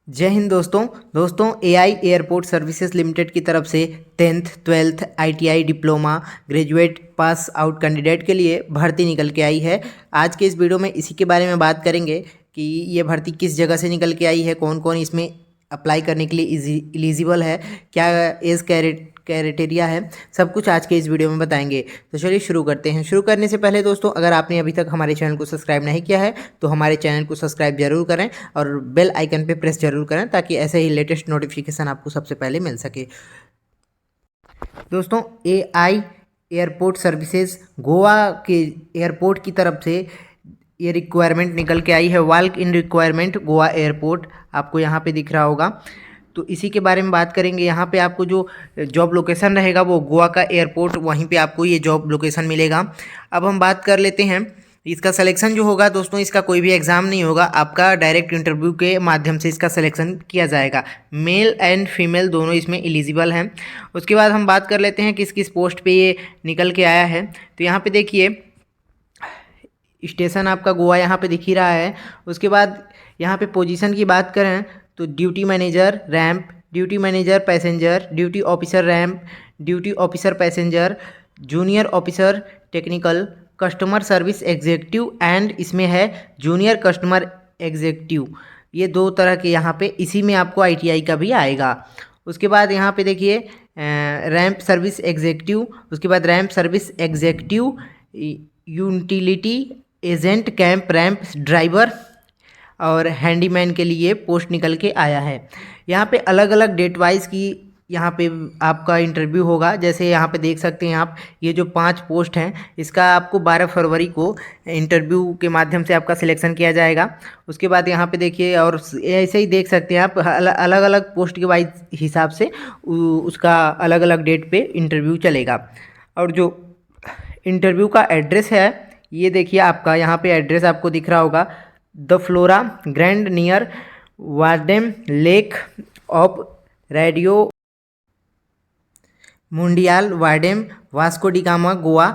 जय हिंद दोस्तों AI airport services limited की तरफ से 10th 12th ITI diploma graduate pass out candidate के लिए भर्ती निकल के आई है। आज के इस वीडियो में इसी के बारे में बात करेंगे कि ये भर्ती किस जगह से निकल के आई है, कौन कौन इसमें अप्लाई करने के लिए एलिजिबल है, क्या एज क्राइटेरिया है, सब कुछ आज के इस वीडियो में बताएंगे। तो चलिए शुरू करते हैं। शुरू करने से पहले दोस्तों, अगर आपने अभी तक हमारे चैनल को सब्सक्राइब नहीं किया है तो हमारे चैनल को सब्सक्राइब जरूर करें और बेल आइकन पे प्रेस जरूर करें ताकि ऐसे ही लेटेस्ट नोटिफिकेशन आपको सबसे पहले मिल सके। दोस्तों, एआई एयरपोर्ट सर्विसेज गोवा के एयरपोर्ट की तरफ से ये रिक्वायरमेंट निकल के आई है। Walk in requirement Goa airport आपको यहाँ पे दिख रहा होगा। तो इसी के बारे में बात करेंगे। यहाँ पे आपको जो जॉब लोकेशन रहेगा वो गोवा का एयरपोर्ट, वहीं पे आपको ये जॉब लोकेशन मिलेगा। अब हम बात कर लेते हैं इसका सिलेक्शन जो होगा। दोस्तों, इसका कोई भी एग्ज़ाम नहीं होगा, आपका डायरेक्ट इंटरव्यू के माध्यम से इसका सिलेक्शन किया जाएगा। मेल एंड फीमेल दोनों इसमें एलिजिबल हैं। उसके बाद हम बात कर लेते हैं किस किस पोस्ट पे ये निकल के आया है। तो यहाँ पे देखिए, स्टेशन आपका गोवा यहाँ पे दिख ही रहा है। उसके बाद यहाँ पे पोजीशन की बात करें तो duty manager ramp, duty manager passenger, duty officer ramp, duty officer passenger, junior officer technical, customer service executive and इसमें है जूनियर कस्टमर एग्जीक्यूटिव। ये दो तरह के यहाँ पे, इसी में आपको आईटीआई का भी आएगा। उसके बाद यहाँ पे देखिए रैंप सर्विस एग्जीक्यूटिव, उसके बाद ramp service executive, utility agent, camp ramp driver और हैंडीमैन के लिए पोस्ट निकल के आया है। यहाँ पे अलग अलग डेट वाइज की यहाँ पे आपका इंटरव्यू होगा। जैसे यहाँ पे देख सकते हैं आप, ये जो 5 पोस्ट हैं इसका आपको 12 फरवरी को इंटरव्यू के माध्यम से आपका सिलेक्शन किया जाएगा। उसके बाद यहाँ पे देखिए, और ऐसे ही देख सकते हैं आप अलग अलग पोस्ट के वाइज हिसाब से उसका अलग अलग डेट पे इंटरव्यू चलेगा। और जो इंटरव्यू का एड्रेस है ये देखिए, आपका यहाँ पे एड्रेस आपको दिख रहा होगा, the Flora Grand near Wardem lake of radio Mundial Wardem Vasco da Gama Goa.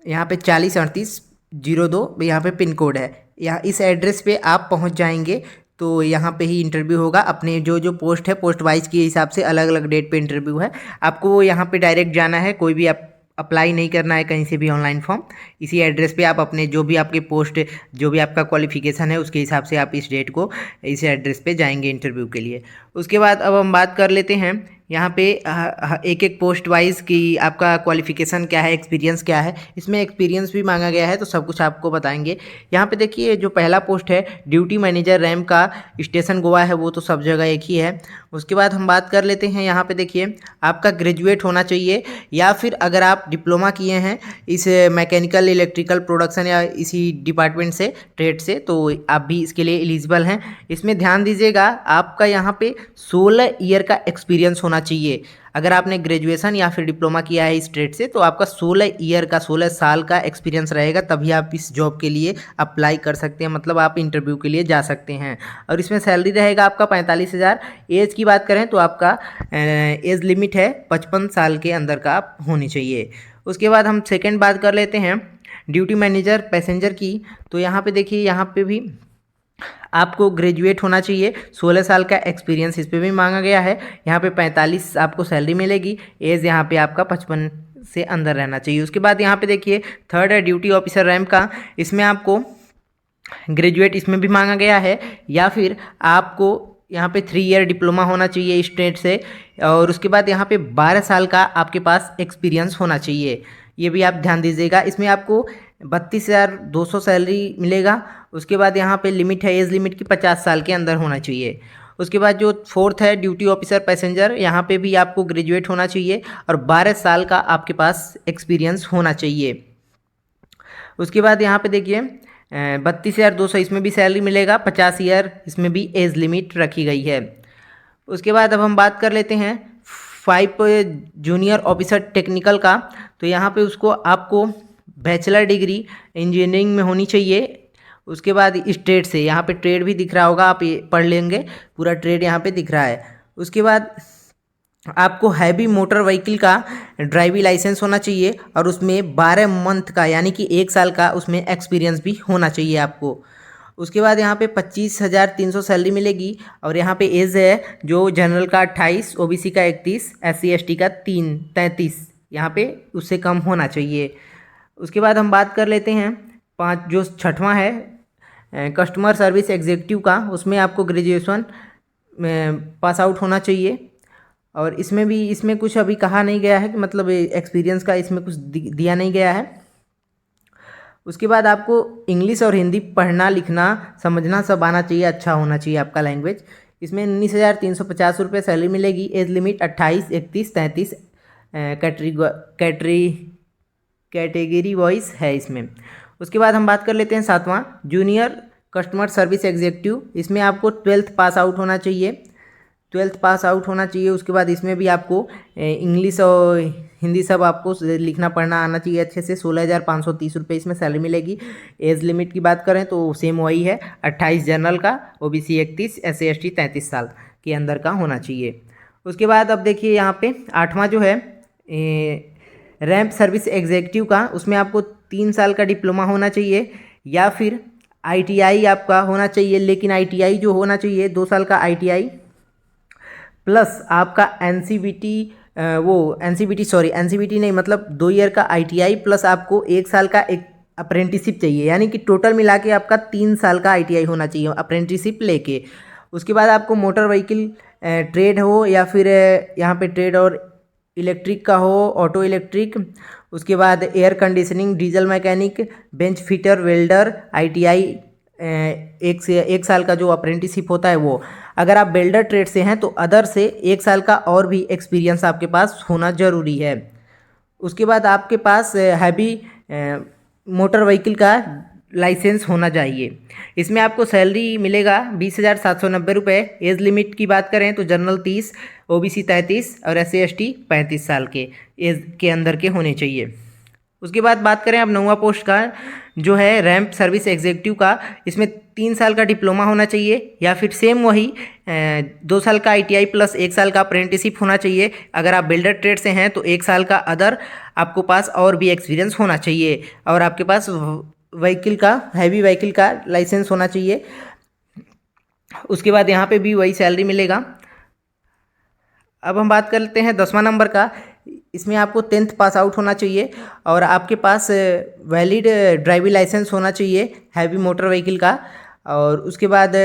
यहाँ पे 403802 यहाँ पे पिन कोड है। यहाँ इस एड्रेस पे आप पहुँच जाएंगे तो यहाँ पे ही इंटरव्यू होगा। अपने जो जो पोस्ट है, पोस्ट वाइज के हिसाब से अलग अलग डेट पे इंटरव्यू है। आपको यहाँ पे डायरेक्ट जाना है, कोई भी आप अप्लाई नहीं करना है कहीं से भी ऑनलाइन फॉर्म। इसी एड्रेस पे आप अपने जो भी आपके पोस्ट, जो भी आपका क्वालिफिकेशन है उसके हिसाब से आप इस डेट को इस एड्रेस पे जाएंगे इंटरव्यू के लिए। उसके बाद अब हम बात कर लेते हैं यहाँ पे एक एक पोस्ट वाइज कि आपका क्वालिफिकेशन क्या है, एक्सपीरियंस क्या है। इसमें एक्सपीरियंस भी मांगा गया है तो सब कुछ आपको बताएंगे। यहाँ पे देखिए, जो पहला पोस्ट है ड्यूटी मैनेजर रैम का, स्टेशन गोवा है, वो तो सब जगह एक ही है। उसके बाद हम बात कर लेते हैं, यहाँ पे देखिए आपका ग्रेजुएट होना चाहिए या फिर अगर आप डिप्लोमा किए हैं इस मैकेनिकल इलेक्ट्रिकल प्रोडक्शन या इसी डिपार्टमेंट से, ट्रेड से, तो आप भी इसके लिए एलिजिबल हैं। इसमें ध्यान दीजिएगा, आपका यहाँ पे 16 ईयर का एक्सपीरियंस होना चाहिए। अगर आपने ग्रेजुएशन या फिर डिप्लोमा किया है इस ट्रेड से तो आपका 16 ईयर का, 16 साल का एक्सपीरियंस रहेगा, तभी आप इस जॉब के लिए अप्लाई कर सकते हैं, मतलब आप इंटरव्यू के लिए जा सकते हैं। और इसमें सैलरी रहेगा आपका 45,000। एज की बात करें तो आपका एज लिमिट है 55 साल के अंदर का आप होनी चाहिए। उसके बाद हम सेकेंड बात कर लेते हैं ड्यूटी मैनेजर पैसेंजर की। तो यहाँ पे देखिए, यहाँ पे भी आपको ग्रेजुएट होना चाहिए, 16 साल का एक्सपीरियंस इस पर भी मांगा गया है। यहाँ पे 45 आपको सैलरी मिलेगी। एज यहाँ पे आपका 55 से अंदर रहना चाहिए। उसके बाद यहाँ पे देखिए थर्ड है ड्यूटी ऑफिसर रैंक का। इसमें आपको ग्रेजुएट इसमें भी मांगा गया है, या फिर आपको यहाँ पे 3 ईयर डिप्लोमा होना चाहिए इस ट्रेड से। और उसके बाद यहाँ पे 12 साल का आपके पास एक्सपीरियंस होना चाहिए, ये भी आप ध्यान दीजिएगा। इसमें आपको 32,200 सैलरी मिलेगा। उसके बाद यहाँ पे लिमिट है, एज लिमिट की 50 साल के अंदर होना चाहिए। उसके बाद जो फोर्थ है ड्यूटी ऑफिसर पैसेंजर, यहाँ पे भी आपको ग्रेजुएट होना चाहिए और 12 साल का आपके पास एक्सपीरियंस होना चाहिए। उसके बाद यहाँ पे देखिए 32,200 इसमें भी सैलरी मिलेगा, 50 ईयर इसमें भी एज लिमिट रखी गई है। उसके बाद अब हम बात कर लेते हैं 5 जूनियर ऑफिसर टेक्निकल का। तो यहाँ पे उसको आपको बैचलर डिग्री इंजीनियरिंग में होनी चाहिए। उसके बाद इस ट्रेड से, यहाँ पे ट्रेड भी दिख रहा होगा, आप ये पढ़ लेंगे, पूरा ट्रेड यहाँ पे दिख रहा है। उसके बाद आपको हैवी मोटर व्हीकल का ड्राइविंग लाइसेंस होना चाहिए और उसमें 12 मंथ का यानी कि 1 साल का उसमें एक्सपीरियंस भी होना चाहिए आपको। उसके बाद यहाँ पे 25,300 सैलरी मिलेगी। और यहाँ पे एज है जो जनरल का 28, ओबीसी का 31, SC ST का 33, यहाँ पे उससे कम होना चाहिए। उसके बाद हम बात कर लेते हैं जो छठवां है कस्टमर सर्विस एग्जीक्यूटिव का, उसमें आपको ग्रेजुएशन पास आउट होना चाहिए। और इसमें कुछ अभी कहा नहीं गया है कि मतलब एक्सपीरियंस का इसमें कुछ दिया नहीं गया है। उसके बाद आपको इंग्लिश और हिंदी पढ़ना लिखना समझना सब आना चाहिए, अच्छा होना चाहिए आपका लैंग्वेज। इसमें 19,350 रुपये सैलरी मिलेगी। एज लिमिट 28, 31, 33 कैटेगरी वाइज है इसमें। उसके बाद हम बात कर लेते हैं सातवां जूनियर कस्टमर सर्विस एग्जीक्यूटिव। इसमें आपको 12th पास आउट होना चाहिए, 12th पास आउट होना चाहिए। उसके बाद इसमें भी आपको इंग्लिश और हिंदी सब आपको लिखना पढ़ना आना चाहिए अच्छे से। 16,530 रुपये इसमें सैलरी मिलेगी। एज लिमिट की बात करें तो सेम वही है, 28 जनरल का, ओबीसी 31, SC ST 33 साल के अंदर का होना चाहिए। उसके बाद अब देखिए यहाँ पे आठवां जो है रैंप सर्विस एग्जीक्यूटिव का, उसमें आपको 3 साल का डिप्लोमा होना चाहिए या फिर ITI आपका होना चाहिए। लेकिन ITI जो होना चाहिए 2 साल का ITI प्लस आपका एनसीबीटी नहीं, मतलब 2 ईयर का ITI प्लस आपको 1 साल का एक अप्रेंटिसिप चाहिए, यानी कि टोटल मिला के आपका 3 साल का ITI होना चाहिए अप्रेंटिसिप लेके। उसके बाद आपको मोटर व्हीकल ट्रेड हो या फिर यहाँ पे ट्रेड और इलेक्ट्रिक का हो, ऑटो इलेक्ट्रिक। उसके बाद air conditioning, diesel mechanic, bench fitter, welder, ITI 1 साल का जो अप्रेंटिसिप होता है वो। अगर आप बेल्डर ट्रेड से हैं तो अदर से 1 साल का और भी एक्सपीरियंस आपके पास होना ज़रूरी है। उसके बाद आपके पास हैवी मोटर व्हीकल का लाइसेंस होना चाहिए। इसमें आपको सैलरी मिलेगा 20,790 रुपये। एज लिमिट की बात करें तो जनरल 30, ओबीसी 33 और SC ST 35 साल के एज के अंदर के होने चाहिए। उसके बाद बात करें अब 9वां पोस्ट का जो है रैंप सर्विस एग्जीक्यूटिव का, इसमें 3 साल का डिप्लोमा होना चाहिए या फिर सेम वही 2 साल का ITI प्लस 1 साल का अप्रेंटिसिप होना चाहिए। अगर आप बिल्डर ट्रेड से हैं तो 1 साल का अदर आपको पास और भी एक्सपीरियंस होना चाहिए। और आपके पास व्हीकल का, हैवी व्हीकल का लाइसेंस होना चाहिए। उसके बाद यहाँ पे भी वही सैलरी मिलेगा। अब हम बात कर लेते हैं 10वां नंबर का। इसमें आपको 10th पास आउट होना चाहिए और आपके पास वैलिड ड्राइविंग लाइसेंस होना चाहिए हैवी मोटर व्हीकल का। और उसके बाद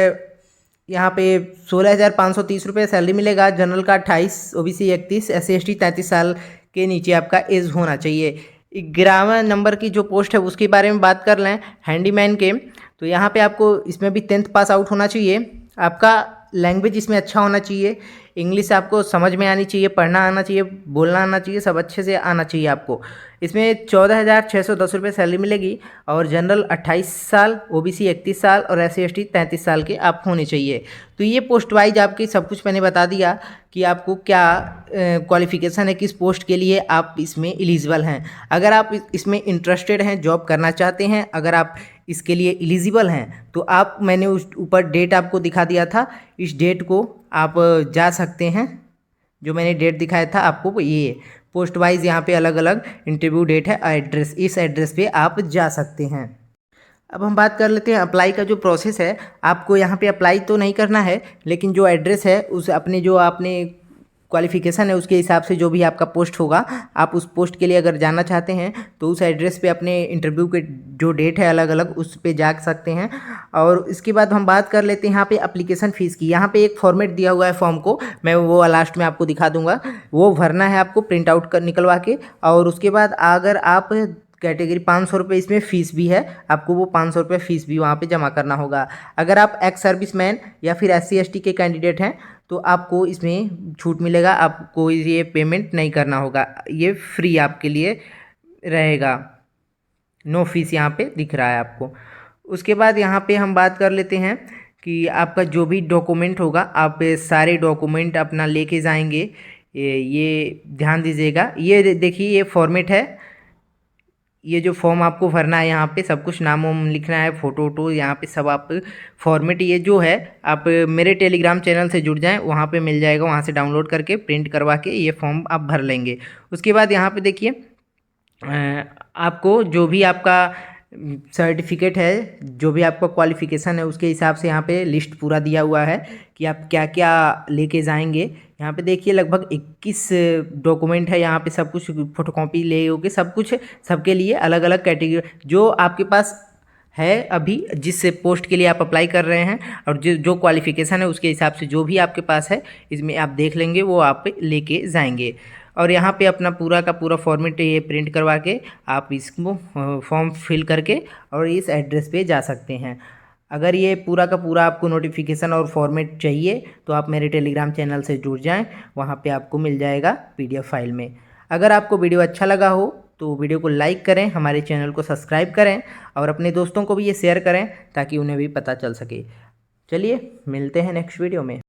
यहाँ पे 16,530 रुपये सैलरी मिलेगा। जनरल का 28, ओबीसी 31, SC ST 33 साल के नीचे आपका एज होना चाहिए। 11वें नंबर की जो पोस्ट है उसके बारे में बात कर लें, हैंडीमैन के, तो यहाँ पे आपको इसमें भी 10th पास आउट होना चाहिए। आपका लैंग्वेज इसमें अच्छा होना चाहिए, इंग्लिश आपको समझ में आनी चाहिए, पढ़ना आना चाहिए, बोलना आना चाहिए, सब अच्छे से आना चाहिए आपको। इसमें 14,610 रुपये सैलरी मिलेगी और जनरल 28 साल, ओबीसी 31 साल और SC ST 33 साल के आप होने चाहिए। तो ये पोस्ट वाइज आपकी सब कुछ मैंने बता दिया कि आपको क्या क्वालिफिकेशन है, किस पोस्ट के लिए आप इसमें एलिजिबल हैं। अगर आप इसमें इंटरेस्टेड हैं, जॉब करना चाहते हैं, अगर आप इसके लिए एलिजिबल हैं तो आप, मैंने उस ऊपर डेट आपको दिखा दिया था, इस डेट को आप जा सकते हैं। जो मैंने डेट दिखाया था आपको, ये पोस्ट वाइज यहाँ पे अलग अलग इंटरव्यू डेट है, एड्रेस, इस एड्रेस पे आप जा सकते हैं। अब हम बात कर लेते हैं अप्लाई का जो प्रोसेस है। आपको यहाँ पे अप्लाई तो नहीं करना है, लेकिन जो एड्रेस है उस अपने जो आपने क्वालिफिकेशन है उसके हिसाब से जो भी आपका पोस्ट होगा, आप उस पोस्ट के लिए अगर जाना चाहते हैं तो उस एड्रेस पे अपने इंटरव्यू के जो डेट है अलग अलग उस पे जा सकते हैं। और इसके बाद हम बात कर लेते हैं यहाँ पे एप्लीकेशन फ़ीस की। यहाँ पे एक फॉर्मेट दिया हुआ है फॉर्म को, मैं वो लास्ट में आपको दिखा दूँगा, वो भरना है आपको प्रिंट आउट कर निकलवा के। और उसके बाद अगर आप कैटेगरी 500 रुपये इसमें फ़ीस भी है, आपको वो 500 रुपये फ़ीस भी वहाँ पे जमा करना होगा। अगर आप एक्स सर्विसमैन या फिर SC ST के कैंडिडेट हैं तो आपको इसमें छूट मिलेगा, आपको ये पेमेंट नहीं करना होगा, ये फ्री आपके लिए रहेगा, नो फीस यहाँ पे दिख रहा है आपको। उसके बाद यहाँ पे हम बात कर लेते हैं कि आपका जो भी डॉक्यूमेंट होगा, आप सारे डॉक्यूमेंट अपना लेके जाएंगे, ये ध्यान दीजिएगा। ये देखिए ये फॉर्मेट है, ये जो फॉर्म आपको भरना है यहाँ पे सब कुछ नाम वाम लिखना है, फ़ोटो वोटो यहाँ पे सब आप फॉर्मेट, ये जो है आप मेरे टेलीग्राम चैनल से जुड़ जाएं, वहाँ पे मिल जाएगा, वहाँ से डाउनलोड करके प्रिंट करवा के ये फॉर्म आप भर लेंगे। उसके बाद यहाँ पे देखिए आपको जो भी आपका सर्टिफिकेट है, जो भी आपका क्वालिफ़िकेशन है उसके हिसाब से यहाँ पे लिस्ट पूरा दिया हुआ है कि आप क्या क्या लेके जाएंगे। यहाँ पे देखिए लगभग 21 डॉक्यूमेंट है, यहाँ पे सब कुछ फोटोकॉपी ले होके सब कुछ सबके लिए अलग अलग कैटेगरी जो आपके पास है अभी जिस पोस्ट के लिए आप अप्लाई कर रहे हैं और जो क्वालिफ़िकेशन है उसके हिसाब से जो भी आपके पास है इसमें आप देख लेंगे, वो आप लेके जाएंगे। और यहाँ पे अपना पूरा का पूरा फॉर्मेट ये प्रिंट करवा के आप इसको फॉर्म फिल करके और इस एड्रेस पे जा सकते हैं। अगर ये पूरा का पूरा आपको नोटिफिकेशन और फॉर्मेट चाहिए तो आप मेरे टेलीग्राम चैनल से जुड़ जाएं, वहाँ पे आपको मिल जाएगा PDF फाइल में। अगर आपको वीडियो अच्छा लगा हो तो वीडियो को लाइक करें, हमारे चैनल को सब्सक्राइब करें और अपने दोस्तों को भी ये शेयर करें ताकि उन्हें भी पता चल सके। चलिए मिलते हैं नेक्स्ट वीडियो में।